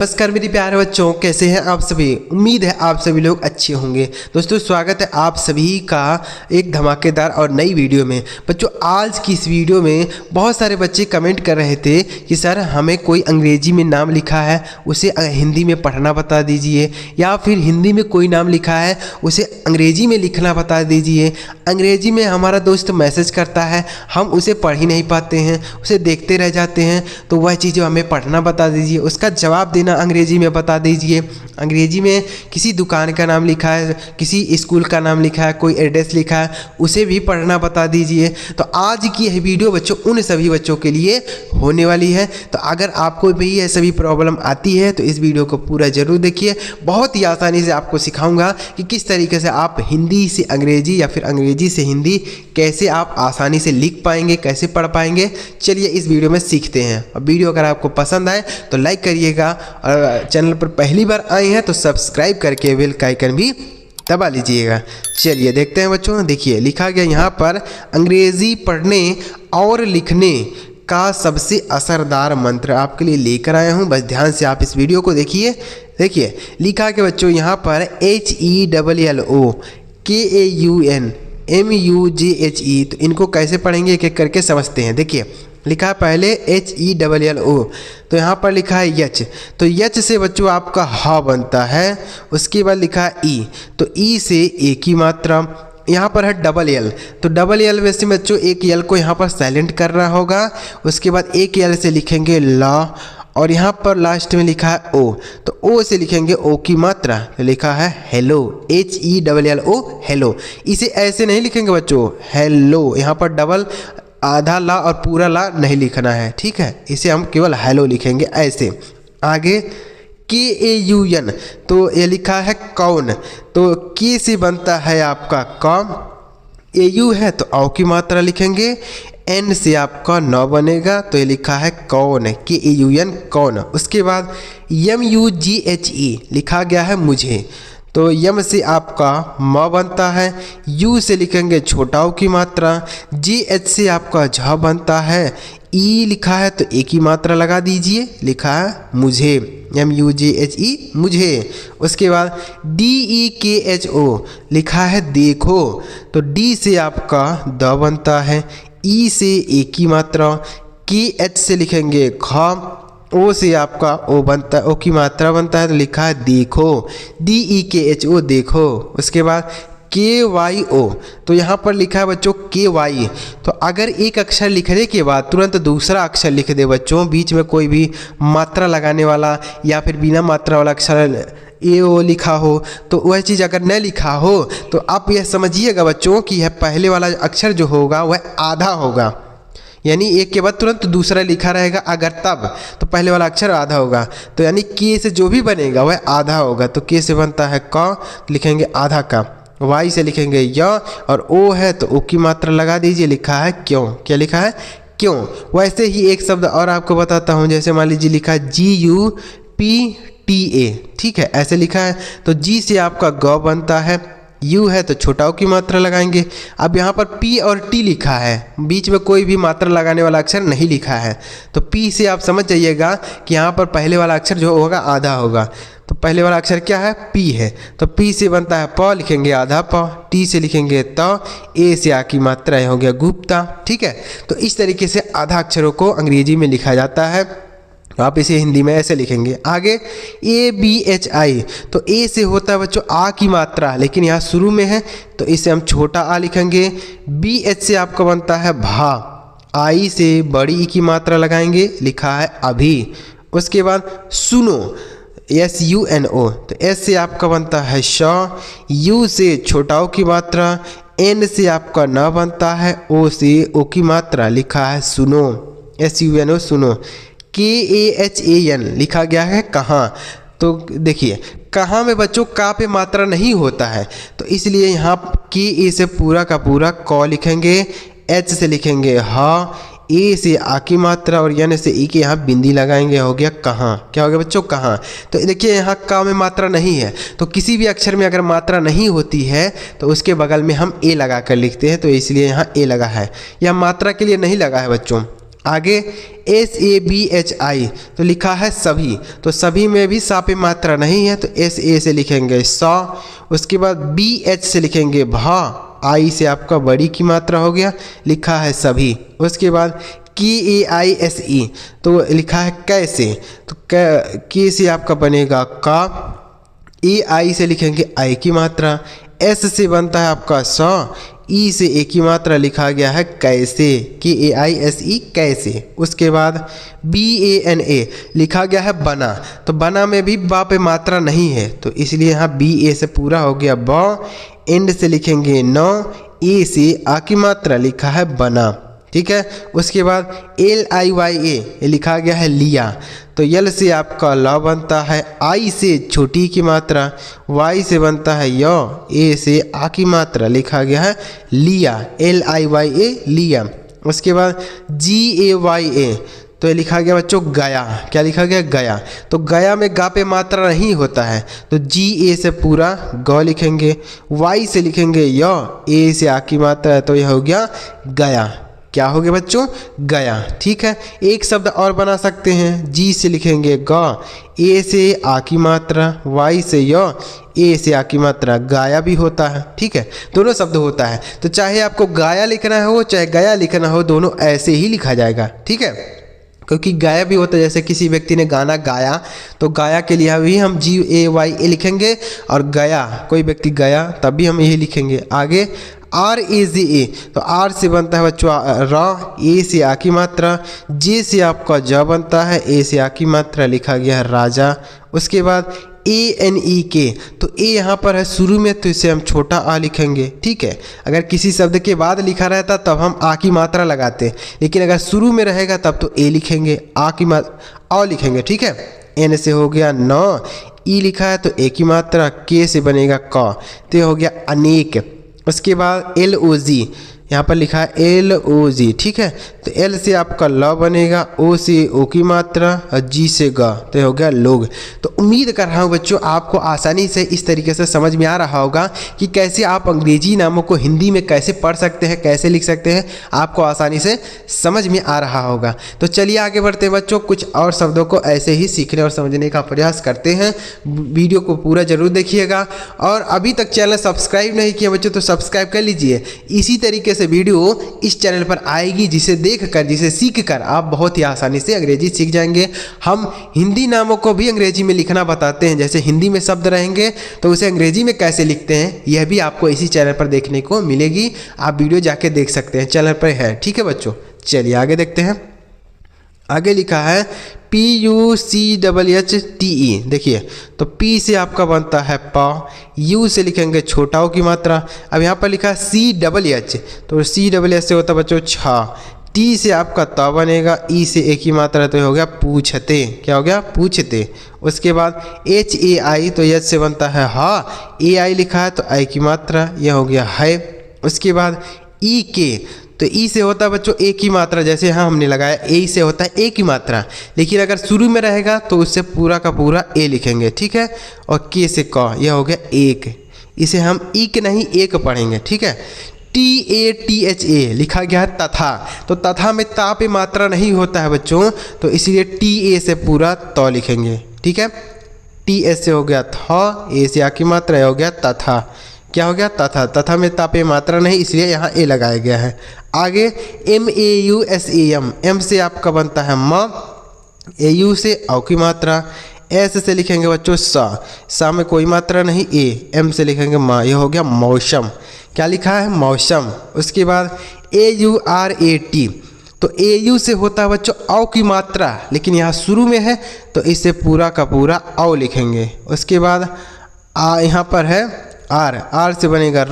नमस्कार मेरे प्यारे बच्चों, कैसे हैं आप सभी। उम्मीद है आप सभी लोग अच्छे होंगे। दोस्तों स्वागत है आप सभी का एक धमाकेदार और नई वीडियो में। बच्चों आज की इस वीडियो में बहुत सारे बच्चे कमेंट कर रहे थे कि सर हमें कोई अंग्रेजी में नाम लिखा है उसे हिंदी में पढ़ना बता दीजिए, या फिर हिंदी में कोई नाम लिखा है उसे अंग्रेजी में लिखना बता दीजिए। अंग्रेजी में हमारा दोस्त मैसेज करता है, हम उसे पढ़ ही नहीं पाते हैं, उसे देखते रह जाते हैं, तो वह चीज़ हमें पढ़ना बता दीजिए, उसका जवाब देना अंग्रेजी में बता दीजिए। अंग्रेजी में किसी दुकान का नाम लिखा है, किसी स्कूल का नाम लिखा है, कोई एड्रेस लिखा है, उसे भी पढ़ना बता दीजिए। तो आज की यह वीडियो बच्चों उन सभी बच्चों के लिए होने वाली है। तो अगर आपको भी यह सभी प्रॉब्लम आती है तो इस वीडियो को पूरा जरूर देखिए। बहुत ही आसानी से आपको सिखाऊंगा कि किस तरीके से आप हिंदी से अंग्रेजी या फिर अंग्रेजी से हिंदी कैसे आप आसानी से लिख पाएंगे, कैसे पढ़ पाएंगे। चलिए इस वीडियो में सीखते हैं। और वीडियो अगर आपको पसंद आए तो लाइक करिएगा, और चैनल पर पहली बार आए हैं तो सब्सक्राइब करके बेल का आइकन भी दबा लीजिएगा। चलिए देखते हैं बच्चों। देखिए लिखा गया यहाँ पर, अंग्रेजी पढ़ने और लिखने का सबसे असरदार मंत्र आपके लिए लेकर आया हूँ। बस ध्यान से आप इस वीडियो को देखिए। देखिए लिखा के बच्चों यहाँ पर HELLOKAUNMUGHE। तो इनको कैसे पढ़ेंगे एक एक करके समझते हैं। देखिए लिखा है पहले HELLO, तो यहाँ पर लिखा है यच, तो यच से बच्चों आपका ह बनता है। उसके बाद लिखा है ई, तो ई से एक ही मात्रा। यहाँ पर है डबल एल, तो डबल एल वैसे बच्चों एक एल को यहाँ पर साइलेंट कर रहा होगा। उसके बाद एक एल से लिखेंगे ला, और यहाँ पर लास्ट में लिखा है ओ, तो ओ से लिखेंगे ओ की मात्रा, तो लिखा है हेलो, HELLO हेलो। इसे ऐसे नहीं लिखेंगे बच्चों हेलो, यहाँ पर डबल आधा ला और पूरा ला नहीं लिखना है, ठीक है। इसे हम केवल हेलो लिखेंगे ऐसे। आगे KAUN, तो ये लिखा है कौन, तो के से बनता है आपका कौन, AU है तो औ की मात्रा लिखेंगे, N से आपका नौ बनेगा, तो ये लिखा है कौन, KAUN कौन। उसके बाद MUGHE लिखा गया है मुझे, तो यम से आपका म बनता है, यू से लिखेंगे छोटा ऊ की मात्रा, GH से आपका झ बनता है, ई लिखा है तो एक ही मात्रा लगा दीजिए, लिखा है मुझे, MUGHE मुझे। उसके बाद DEKHO लिखा है देखो, तो डी से आपका द बनता है, ई से एक ही मात्रा, KH से लिखेंगे ख, ओ से आपका ओ बनता है, ओ की मात्रा बनता है, तो लिखा है देखो, DEKHO देखो। उसके बाद KYO, तो यहाँ पर लिखा है बच्चों KY, तो अगर एक अक्षर लिखने के बाद तुरंत दूसरा अक्षर लिख दे बच्चों, बीच में कोई भी मात्रा लगाने वाला या फिर बिना मात्रा वाला अक्षर AO लिखा हो, तो वह चीज़ अगर न लिखा हो तो आप यह समझिएगा बच्चों कि यह पहले वाला अक्षर जो होगा वह आधा होगा, यानी एक के बाद तुरंत दूसरा लिखा रहेगा। अगर तब तो पहले वाला अक्षर आधा होगा, तो यानी के से जो भी बनेगा वह आधा होगा। तो के से बनता है क, लिखेंगे आधा का, वाई से लिखेंगे य, और ओ है तो ओ की मात्रा लगा दीजिए, लिखा है क्यों। क्या लिखा है क्यों। वैसे ही एक शब्द और आपको बताता हूँ, जैसे मान लीजिए लिखा है GUPTA, ठीक है, ऐसे लिखा है, तो जी से आपका ग बनता है, यू है तो छोटा ऊ की मात्रा लगाएंगे। अब यहाँ पर पी और टी लिखा है, बीच में कोई भी मात्रा लगाने वाला अक्षर नहीं लिखा है, तो पी से आप समझ जाइएगा कि यहाँ पर पहले वाला अक्षर जो होगा आधा होगा। तो पहले वाला अक्षर क्या है, पी है, तो पी से बनता है प, लिखेंगे आधा प, टी से लिखेंगे त, ए से आ की मात्रा हो गया गुप्ता, ठीक है। तो इस तरीके से आधा अक्षरों को अंग्रेजी में लिखा जाता है, तो आप इसे हिंदी में ऐसे लिखेंगे। आगे ABHI, तो ए से होता है बच्चों आ की मात्रा, लेकिन यहाँ शुरू में है तो इसे हम छोटा आ लिखेंगे। BH से आपका बनता है भा, आई से बड़ी ई की मात्रा लगाएंगे, लिखा है अभी। उसके बाद सुनो, SUNO, तो एस से आपका बनता है श, यू से छोटा ओ की मात्रा, एन से आपका न बनता है, ओ से ओ की मात्रा, लिखा है सुनो, SUNO सुनो। KAHAN लिखा गया है कहाँ, तो देखिए कहाँ में बच्चों का पे मात्रा नहीं होता है, तो इसलिए यहाँ KA से पूरा का पूरा क लिखेंगे, H से लिखेंगे ह, ए से आ की मात्रा और एन से ई के यहाँ बिंदी लगाएंगे, हो गया कहाँ। क्या हो गया बच्चों कहाँ। तो देखिए यहाँ का में मात्रा नहीं है, तो किसी भी अक्षर में अगर मात्रा नहीं होती है तो उसके बगल में हम ए लगा कर लिखते हैं, तो इसलिए यहाँ ए लगा है, यह मात्रा के लिए नहीं लगा है बच्चों। आगे SABHI तो लिखा है सभी, तो सभी में भी सा पे मात्रा नहीं है तो SA से लिखेंगे सा। उसके बाद BH से लिखेंगे भा, आई से आपका बड़ी की मात्रा हो गया, लिखा है सभी। उसके बाद KAISE तो लिखा है कैसे, तो के से आपका बनेगा का, AI से लिखेंगे आई की मात्रा, S से बनता है आपका सा, ई से ए की मात्रा लिखा गया है कैसे, KAISE कैसे। उसके बाद BANA लिखा गया है बना, तो बना में भी बा पे मात्रा नहीं है तो इसलिए यहाँ BA से पूरा हो गया ब, एंड से लिखेंगे न, ए से आ की मात्रा लिखा है बना, ठीक है। उसके बाद LIYA लिखा गया है लिया, तो यल से आपका ल बनता है, आई से छोटी की मात्रा, वाई से बनता है य, ए से आ की मात्रा लिखा गया है लिया, LIYA लिया। उसके बाद GAYA तो ये लिखा गया बच्चों गया, क्या लिखा गया गया, तो गया में गा पे मात्रा नहीं होता है तो GA से पूरा ग लिखेंगे, वाई से लिखेंगे य, ए से आ की मात्रा है तो यह हो गया गया, क्या हो गया बच्चों गया, ठीक है। एक शब्द और बना सकते हैं, जी से लिखेंगे ग, ए से आ की मात्रा, वाई से य, ए से आ की मात्रा, गाया भी होता है, ठीक है, दोनों शब्द होता है। तो चाहे आपको गाया लिखना हो चाहे गया लिखना हो दोनों ऐसे ही लिखा जाएगा, ठीक है, क्योंकि गाया भी होता है, जैसे किसी व्यक्ति ने गाना गाया तो गाया के लिए भी हम GAYA लिखेंगे, और गया कोई व्यक्ति गया तब भी हम यही लिखेंगे। आगे RAZA तो आर से बनता है बच्चों रा, ए से आ की मात्रा, जे से आपका ज बनता है, ए से आ की मात्रा लिखा गया है राजा। उसके बाद ANEK तो ए यहाँ पर है शुरू में तो इसे हम छोटा आ लिखेंगे, ठीक है। अगर किसी शब्द के बाद लिखा रहता तब हम आ की मात्रा लगाते, लेकिन अगर शुरू में रहेगा तब तो ए लिखेंगे, आ की मात्रा आ लिखेंगे, ठीक है। एन से हो गया न, ई लिखा है तो ए की मात्रा, के से बनेगा क तो ये हो गया अनेक। उसके बाद LOG यहाँ पर लिखा है LOG, ठीक है, तो L से आपका ल बनेगा, O से ओ की मात्रा और G से ग तो ये हो गया लोग। तो उम्मीद कर रहा हूँ बच्चों आपको आसानी से इस तरीके से समझ में आ रहा होगा कि कैसे आप अंग्रेजी नामों को हिंदी में कैसे पढ़ सकते हैं, कैसे लिख सकते हैं, आपको आसानी से समझ में आ रहा होगा। तो चलिए आगे बढ़ते हैं बच्चों, कुछ और शब्दों को ऐसे ही सीखने और समझने का प्रयास करते हैं। वीडियो को पूरा जरूर देखिएगा, और अभी तक चैनल सब्सक्राइब नहीं किया बच्चों तो सब्सक्राइब कर लीजिए। इसी तरीके से वीडियो इस चैनल पर आएगी जिसे देखकर, जिसे सीखकर आप बहुत ही आसानी से अंग्रेजी सीख जाएंगे। हम हिंदी नामों को भी अंग्रेजी में लिखना बताते हैं, जैसे हिंदी में शब्द रहेंगे तो उसे अंग्रेजी में कैसे लिखते हैं यह भी आपको इसी चैनल पर देखने को मिलेगी। आप वीडियो जाके देख सकते हैं, चैनल पर है, ठीक है बच्चों। चलिए आगे देखते हैं। आगे लिखा है PUCHHTE, देखिए तो P से आपका बनता है प, U से लिखेंगे छोटाओं की मात्रा। अब यहाँ पर लिखा है CHH तो CHH से होता है बच्चों छा, T से आपका त बनेगा, E से ए की मात्रा तो हो गया पूछते, क्या हो गया पूछते। उसके बाद HAI तो एच से बनता है हा, AI लिखा है तो आई की मात्रा, यह हो गया है। उसके बाद EK तो ई से होता है बच्चों ए की मात्रा, जैसे यहाँ हमने लगाया ए से होता है ए की मात्रा, लेकिन अगर शुरू में रहेगा तो उससे पूरा का पूरा ए लिखेंगे, ठीक है। और के से क, यह हो गया एक, इसे हम ई के नहीं एक पढ़ेंगे, ठीक है। TATHA लिखा गया है तथा, तो तथा में ता पे मात्रा नहीं होता है बच्चों, तो इसलिए TA से पूरा त लिखेंगे, ठीक है। TS से हो गया था, ए से आ की मात्रा हो गया तथा, क्या हो गया तथा, तथा में ता पे मात्रा नहीं इसलिए यहाँ ए लगाया गया है। आगे MAUSAM, M से आपका बनता है म, AU से औ की मात्रा, S से लिखेंगे बच्चों सा में कोई मात्रा नहीं, ए, M से लिखेंगे म, यह हो गया मौसम, क्या लिखा है मौसम। उसके बाद AURAT तो AU से होता है बच्चों औ की मात्रा, लेकिन यहाँ शुरू में है तो इसे पूरा का पूरा औ लिखेंगे। उसके बाद यहाँ पर है आर से बनेगा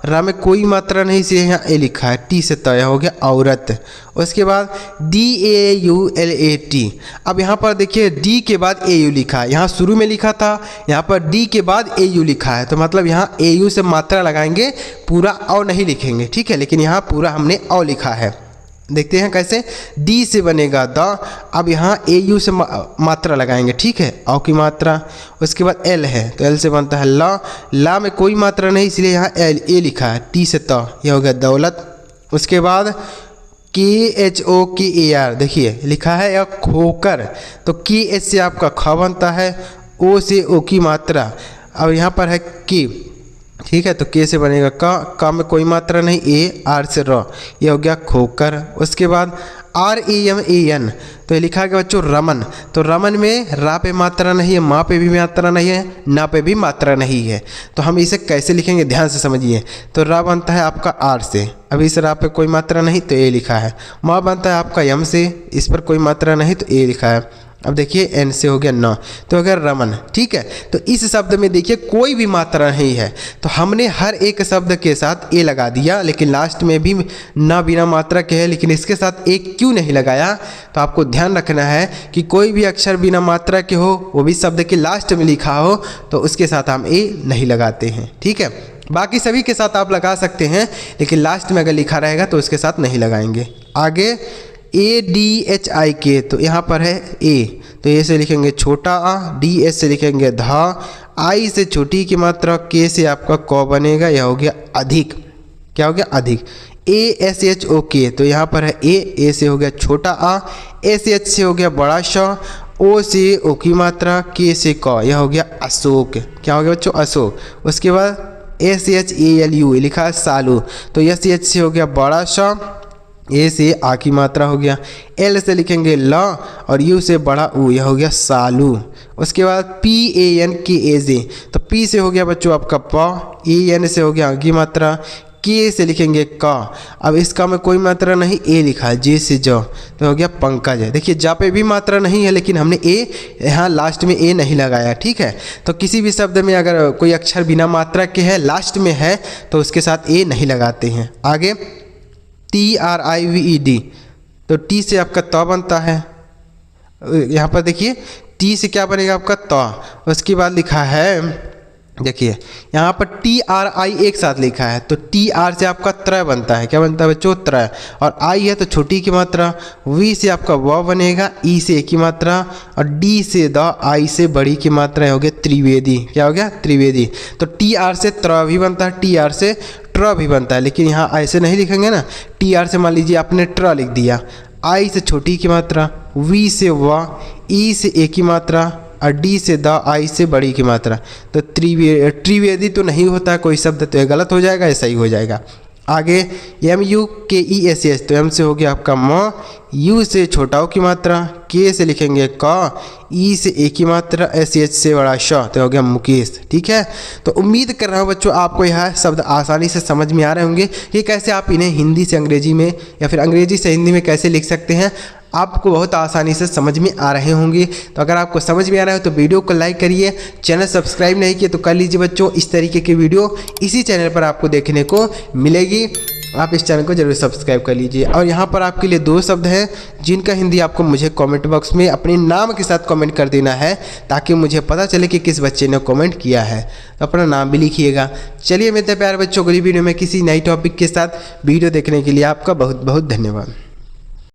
रा में कोई मात्रा नहीं इसलिए यहाँ ए लिखा है, टी से तय हो गया औरत। उसके बाद DAULAT, अब यहाँ पर देखिए डी के बाद AU लिखा है, यहाँ शुरू में लिखा था, यहाँ पर डी के बाद AU लिखा है, तो मतलब यहाँ AU से मात्रा लगाएंगे, पूरा औ नहीं लिखेंगे, ठीक है, लेकिन यहाँ पूरा हमने औ लिखा है। देखते हैं कैसे, डी से बनेगा द, अब यहाँ AU से मात्रा लगाएंगे, ठीक है, औ की मात्रा। उसके बाद L है तो L से बनता है ला में कोई मात्रा नहीं इसलिए यहाँ ए लिखा है, टी से त, यह हो गया दौलत। उसके बाद KHOKER, देखिए लिखा है या खोकर, तो KH से आपका ख बनता है, O से O की मात्रा, अब यहाँ पर है की, ठीक है, तो के से बनेगा का में कोई मात्रा नहीं, ए, आर से र, ये हो गया खोकर। उसके बाद RAMAN, तो ये लिखा गया बच्चों रमन, तो रमन में रा पे मात्रा नहीं है, माँ पे भी मात्रा नहीं है, ना पे भी मात्रा नहीं है, तो हम इसे कैसे लिखेंगे ध्यान से समझिए। तो रा बनता है आपका आर से, अभी इस रा पे कोई मात्रा नहीं तो ए लिखा है। माँ बनता है आपका यम से, इस पर कोई मात्रा नहीं तो ए लिखा है। अब देखिए एन से हो गया न, तो अगर रमन, ठीक है, तो इस शब्द में देखिए कोई भी मात्रा नहीं है, तो हमने हर एक शब्द के साथ ए लगा दिया, लेकिन लास्ट में भी न बिना मात्रा के है, लेकिन इसके साथ ए क्यों नहीं लगाया। तो आपको ध्यान रखना है कि कोई भी अक्षर बिना मात्रा के हो, वो भी शब्द के लास्ट में लिखा हो, तो उसके साथ हम ए नहीं लगाते हैं, ठीक है। बाकी सभी के साथ आप लगा सकते हैं, लेकिन लास्ट में अगर लिखा रहेगा तो उसके साथ नहीं लगाएंगे। आगे ADHIK, तो यहाँ पर है ए, तो ए से लिखेंगे छोटा आ, DS से लिखेंगे धा, आई से छोटी की मात्रा, के से आपका क बनेगा, यह हो गया अधिक, क्या हो गया अधिक। ASHOK, तो यहाँ पर है ए से हो गया छोटा आ, SH से हो गया बड़ा श, O से O की मात्रा, के से क, यह हो गया अशोक, क्या हो गया बच्चों अशोक। उसके बाद SHALU लिखा है सालू, तो SH से हो गया बड़ा श, ए से आ की मात्रा हो गया, एल से लिखेंगे ल और यू से बड़ा ऊ, यह हो गया सालू। उसके बाद PANKAJ, तो पी से हो गया बच्चों आपका प, EN से हो गया आ की मात्रा, के से लिखेंगे का, अब इसका में कोई मात्रा नहीं, ए लिखा है, जे से ज, तो हो गया पंकज है। देखिए जा पे भी मात्रा नहीं है, लेकिन हमने ए यहाँ लास्ट में ए नहीं लगाया, ठीक है। तो किसी भी शब्द में अगर कोई अक्षर बिना मात्रा के है, लास्ट में है, तो उसके साथ ए नहीं लगाते हैं। आगे TRIVED, तो टी से आपका त बनता है, यहाँ पर देखिए टी से क्या बनेगा आपका त। उसके बाद लिखा है, देखिए यहाँ पर TRI एक साथ लिखा है, तो TR से आपका त्र बनता है, क्या बनता है बच्चों त्र, और आई है तो छोटी की मात्रा, V से आपका व बनेगा, ई से एक की मात्रा, और डी से द, आई से बड़ी की मात्रा, हो गया त्रिवेदी, क्या हो गया त्रिवेदी। तो TR से त्र भी बनता है, TR से ट्र भी बनता है, लेकिन यहाँ ऐसे नहीं लिखेंगे ना, TR से मान लीजिए आपने ट्र लिख दिया, आई से छोटी की मात्रा, V से व, ई से एक की मात्रा, और डी से द, आई से बड़ी की मात्रा, तो त्रिवेदी तो नहीं होता कोई शब्द, तो ये गलत हो जाएगा, ऐसा ही हो जाएगा। आगे MUKESH, तो एम से हो गया आपका म, यू से छोटा की मात्रा, के से लिखेंगे क, ई से एक की मात्रा, SH से बड़ा श, तो हो गया मुकेश, ठीक है। तो उम्मीद कर रहा हूँ बच्चों आपको यह शब्द आसानी से समझ में आ रहे होंगे कि कैसे आप इन्हें हिंदी से अंग्रेजी में या फिर अंग्रेजी से हिंदी में कैसे लिख सकते हैं, आपको बहुत आसानी से समझ में आ रहे होंगे। तो अगर आपको समझ में आ रहा है तो वीडियो को लाइक करिए, चैनल सब्सक्राइब नहीं किए तो कर लीजिए बच्चों, इस तरीके की वीडियो इसी चैनल पर आपको देखने को मिलेगी, आप इस चैनल को जरूर सब्सक्राइब कर लीजिए। और यहाँ पर आपके लिए 2 शब्द हैं जिनका हिंदी आपको मुझे कमेंट बॉक्स में अपने नाम के साथ कमेंट कर देना है, ताकि मुझे पता चले कि किस बच्चे ने कमेंट किया है, तो अपना नाम भी लिखिएगा। चलिए मेरे प्यारे बच्चों, अगली वीडियो में किसी नई टॉपिक के साथ वीडियो देखने के लिए आपका बहुत बहुत धन्यवाद।